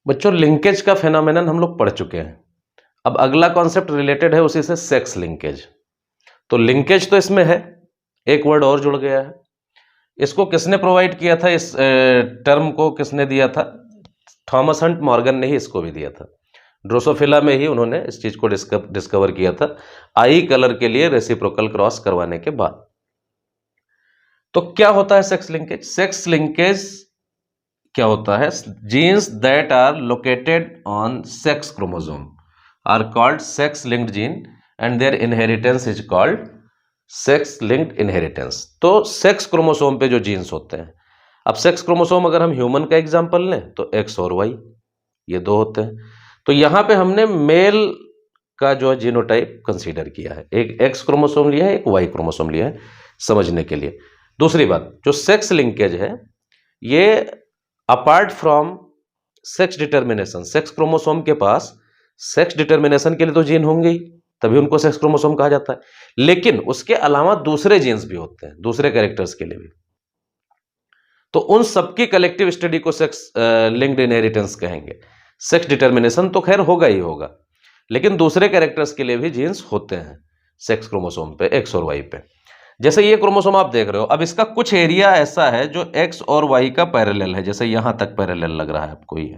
बच्चों लिंकेज का फेनोमेनन हम लोग पढ़ चुके हैं। अब अगला कॉन्सेप्ट रिलेटेड है उसी से, सेक्स लिंकेज। तो लिंकेज तो इसमें है, एक वर्ड और जुड़ गया है। इसको किसने प्रोवाइड किया था, इस टर्म को किसने दिया था? थॉमस हंट मॉर्गन ने ही इसको भी दिया था। ड्रोसोफिला में ही उन्होंने इस चीज को डिस्कवर किया था, आई कलर के लिए रेसिप्रोकल क्रॉस करवाने के बाद। तो क्या होता है सेक्स लिंकेज? सेक्स लिंकेज क्या होता है? Genes that are located on sex chromosome are called sex linked gene and their inheritance is called sex linked inheritance. तो सेक्स क्रोमोसोम पे जो जीन्स होते हैं, अब सेक्स क्रोमोसोम अगर हम ह्यूमन का एग्जांपल लें तो एक्स और वाई, ये दो होते हैं। तो यहां पे हमने मेल का जो जीनोटाइप कंसीडर किया है, एक एक्स क्रोमोसोम लिया है, एक वाई क्रोमोसोम लिया है समझने के लिए। दूसरी बात, जो सेक्स लिंकेज है ये apart from sex determination, sex chromosome के पास सेक्स डिटर्मिनेशन के लिए तो जीन होंगे ही, तभी उनको सेक्स क्रोमोसोम कहा जाता है, लेकिन उसके अलावा दूसरे जीन्स भी होते हैं दूसरे कैरेक्टर्स के लिए भी। तो उन सबकी कलेक्टिव स्टडी को सेक्स लिंक्ड इनहेरिटेंस कहेंगे। सेक्स डिटर्मिनेशन तो खैर होगा ही होगा, लेकिन दूसरे कैरेक्टर्स के लिए भी जीन्स होते हैं सेक्स क्रोमोसोम पे, एक्स और वाई पे। जैसे ये क्रोमोसोम आप देख रहे हो, अब इसका कुछ एरिया ऐसा है जो एक्स और वाई का पैरेलल है, जैसे यहां तक पैरेलल लग रहा है आपको ये,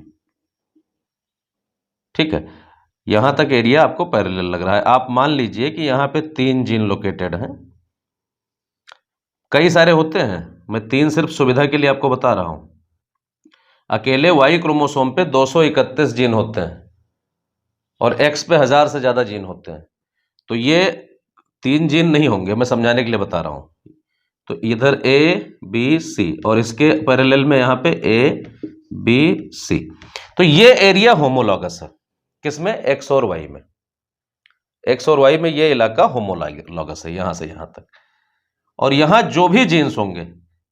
ठीक है, यहां तक एरिया आपको पैरेलल लग रहा है। आप मान लीजिए कि यहां पे 3 जीन लोकेटेड हैं, कई सारे होते हैं, मैं 3 सिर्फ सुविधा के लिए आपको बता रहा हूं। अकेले वाई क्रोमोसोम पे 231 जीन होते हैं और एक्स पे 1000 से ज्यादा जीन होते हैं। तो ये 3 जीन नहीं होंगे, मैं समझाने के लिए बता रहा हूं। तो इधर ए बी सी और इसके पैरेलल में यहां पे ए बी सी। तो ये एरिया होमोलॉगस है, किसमें? एक्स और वाई में। एक्स और वाई में ये इलाका होमोलॉगस है यहां से यहां तक। और यहां जो भी जीन्स होंगे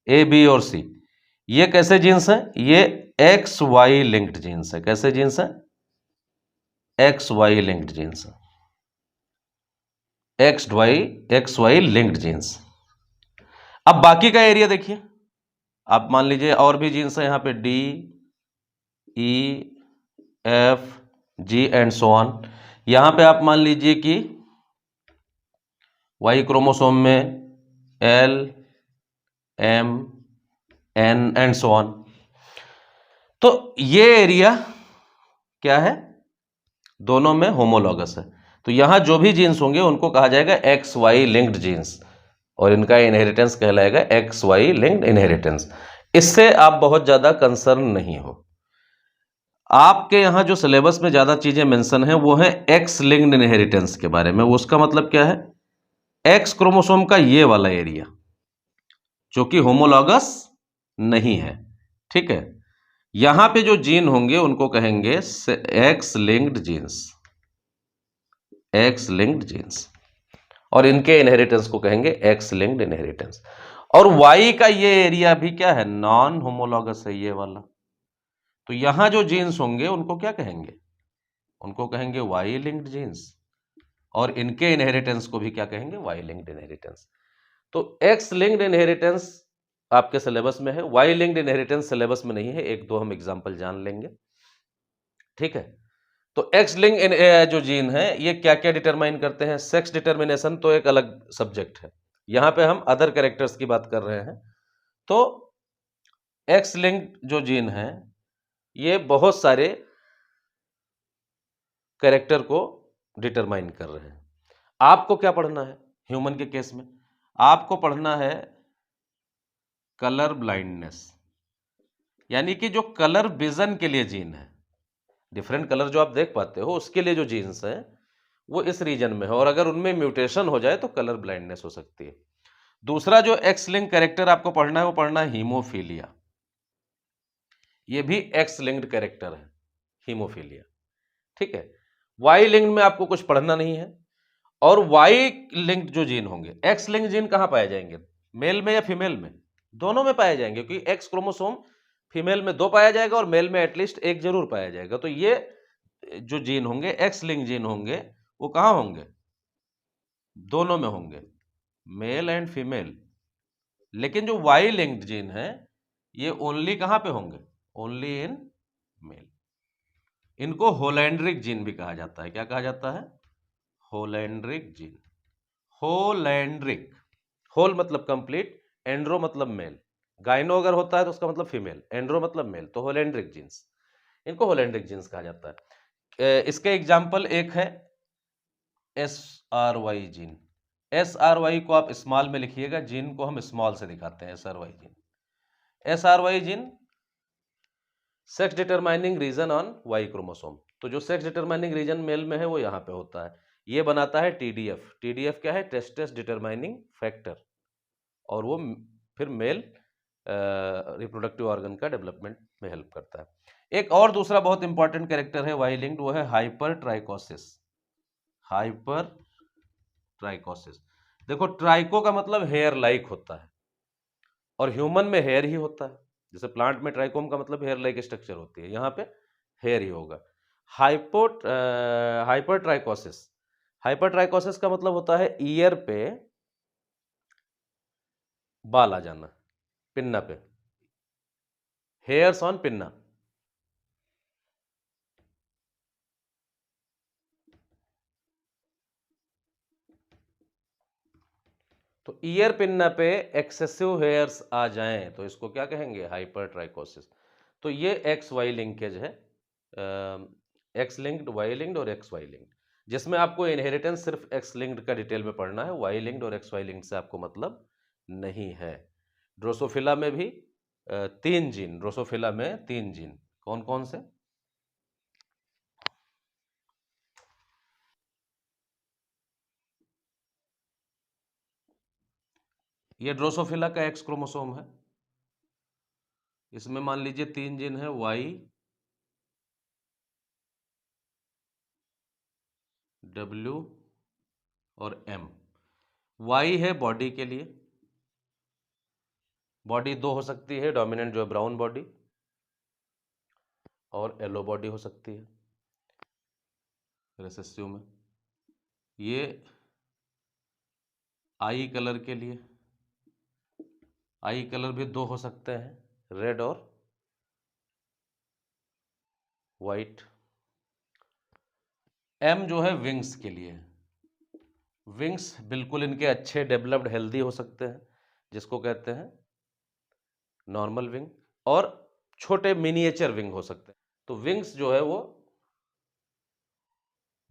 ए बी और सी, ये कैसे जीन्स हैं? ये एक्स वाई लिंक्ड जीन्स है। कैसे जीन्स हैं? एक्स वाई लिंक्ड जीन्स है, एक्स वाई लिंक्ड जीन्स। अब बाकी का एरिया देखिए, आप मान लीजिए और भी जीन्स है यहां पे, D E F G and so on. यहां पे आप मान लीजिए कि वाई क्रोमोसोम में L M N and so on. तो ये एरिया क्या है? दोनों में होमोलॉगस है। तो यहां जो भी जीन्स होंगे उनको कहा जाएगा एक्स वाई लिंक्ड जीन्स, और इनका इनहेरिटेंस कहलाएगा एक्स वाई लिंक्ड इनहेरिटेंस। इससे आप बहुत ज्यादा कंसर्न नहीं हो। आपके यहां जो सिलेबस में ज्यादा चीजें मेंशन है वो है एक्स लिंक्ड इनहेरिटेंस के बारे में। उसका मतलब क्या है? एक्स क्रोमोसोम का ये वाला एरिया जो कि होमोलॉगस नहीं है, ठीक है। यहां पे जो जीन होंगे उनको कहेंगे x linked genes, x linked genes, और इनके इनहेरिटेंस को कहेंगे एक्स लिंक्ड इनहेरिटेंस। और वाई का ये एरिया भी क्या है? नॉन होमोलॉगस है, ये वाला। तो यहां जो जीन्स होंगे उनको क्या कहेंगे? उनको कहेंगे वाई लिंक्ड जीन्स, और इनके इनहेरिटेंस को भी क्या कहेंगे? Y linked inheritance. तो एक्स लिंक्ड इनहेरिटेंस आपके सिलेबस में है, वाई लिंक्ड इनहेरिटेंस सिलेबस में नहीं है। एक दो हम एग्जांपल जान लेंगे, ठीक है। तो एक्स लिंक जो जीन है ये क्या क्या डिटरमाइन करते हैं? सेक्स डिटर्मिनेशन तो एक अलग सब्जेक्ट है, यहां पे हम अदर कैरेक्टर्स की बात कर रहे हैं। तो एक्स लिंक जो जीन है ये बहुत सारे कैरेक्टर को डिटरमाइन कर रहे हैं। आपको क्या पढ़ना है ह्यूमन के केस में? आपको पढ़ना है कलर ब्लाइंडनेस, यानी कि जो कलर विजन के लिए जीन है, डिफरेंट कलर जो आप देख पाते हो उसके लिए जो जीन्स है वो इस रीजन में है, और अगर उनमें म्यूटेशन हो जाए तो कलर ब्लाइंडनेस हो सकती है। दूसरा जो एक्स लिंक कैरेक्टर आपको पढ़ना है वो पढ़ना है हीमोफीलिया। ये भी एक्स लिंक्ड कैरेक्टर है, हीमोफीलिया, ठीक है। वाई लिंक्ड में आपको कुछ पढ़ना नहीं है। और वाई लिंक्ड जो जीन होंगे, एक्स लिंक्ड जीन कहां पाए जाएंगे? मेल में या फीमेल में? दोनों में पाए जाएंगे, क्योंकि एक्स क्रोमोसोम फीमेल में 2 पाया जाएगा और मेल में एटलीस्ट 1 जरूर पाया जाएगा। तो ये जो जीन होंगे, एक्स लिंक जीन होंगे, वो कहां होंगे? दोनों में होंगे, मेल एंड फीमेल। लेकिन जो वाई लिंक्ड जीन है ये ओनली कहां पे होंगे? Only in male. इनको होलैंड्रिक जीन भी कहा जाता है। क्या कहा जाता है? Holandric gene. होलैंड्रिक, होल मतलब कंप्लीट, एंड्रो मतलब मेल, गाइनो अगर होता है तो उसका मतलब फीमेल, एंड्रो मतलब मेल, तो होलैंड्रिक जीन्स, इनको होलैंड्रिक जीन्स कहा जाता है। इसके एग्जाम्पल एक है SRY जीन। SRY को आप स्मॉल में लिखिएगा, जीन को हम स्मॉल से दिखाते हैं, SRY gene. SRY gene sex determining region on Y chromosome. तो जो सेक्स डिटरमाइनिंग रीजन मेल में है वो यहाँ पे होता है। ये बनाता है TDF। TDF क्या है? टेस्टस डिटरमाइनिंग फैक्टर। और वो फिर मेल रिप्रोडक्टिव ऑर्गन का डेवलपमेंट में हेल्प करता है। एक और दूसरा बहुत इंपॉर्टेंट कैरेक्टर है वाई लिंक्ड, वो है हाइपर ट्राइकोसिस। Hyper trichosis. देखो, ट्राइको का मतलब हेयर लाइक होता है, और ह्यूमन में हेयर ही होता है। जैसे प्लांट में ट्राइकोम का मतलब हेयर लाइक स्ट्रक्चर होती है, यहाँ पे हेयर ही होगा। Hyper trichosis. हाइपर ट्राइकोसिस का मतलब होता है ईयर पे बाल आ जाना, पिन्ना पे, हेयर्स ऑन पिन्ना। तो ईयर पिन्ना पे एक्सेसिव हेयर्स आ जाएं तो इसको क्या कहेंगे? Hyper trichosis. तो ये एक्स वाई लिंकेज है, एक्स लिंक्ड, वाई लिंक्ड और एक्स वाई लिंक्ड, जिसमें आपको इनहेरिटेंस सिर्फ एक्स लिंक्ड का डिटेल में पढ़ना है, वाई लिंक्ड और एक्स वाई लिंक्ड से आपको मतलब नहीं है। ड्रोसोफिला में भी 3 जीन, ड्रोसोफिला में 3 जीन, कौन कौन से? ये ड्रोसोफिला का एक्स क्रोमोसोम है। इसमें मान लीजिए 3 जीन है, वाई, डब्ल्यू और एम। वाई है बॉडी के लिए, बॉडी 2 हो सकती है, डोमिनेंट जो है ब्राउन बॉडी और येलो बॉडी हो सकती है रेसेसिव में। ये आई कलर के लिए, आई कलर भी 2 हो सकते हैं, रेड और वाइट। एम जो है विंग्स के लिए, विंग्स बिल्कुल इनके अच्छे डेवलप्ड हेल्दी हो सकते हैं, जिसको कहते हैं नॉर्मल विंग, और छोटे मिनिएचर विंग हो सकते हैं। तो विंग्स जो है वो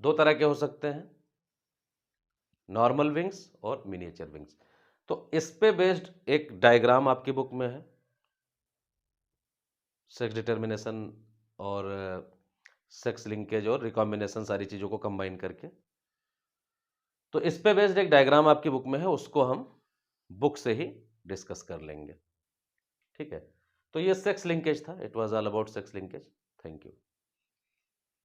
2 तरह के हो सकते हैं, नॉर्मल विंग्स और मिनिएचर विंग्स। तो इस पे बेस्ड एक डायग्राम आपकी बुक में है, सेक्स डिटर्मिनेशन और सेक्स लिंकेज और रिकॉम्बिनेशन, सारी चीज़ों को कंबाइन करके। तो इस पे बेस्ड एक डायग्राम आपकी बुक में है, उसको हम बुक से ही डिस्कस कर लेंगे। ठीक है, तो ये सेक्स लिंकेज था, it was all about sex linkage. Thank you.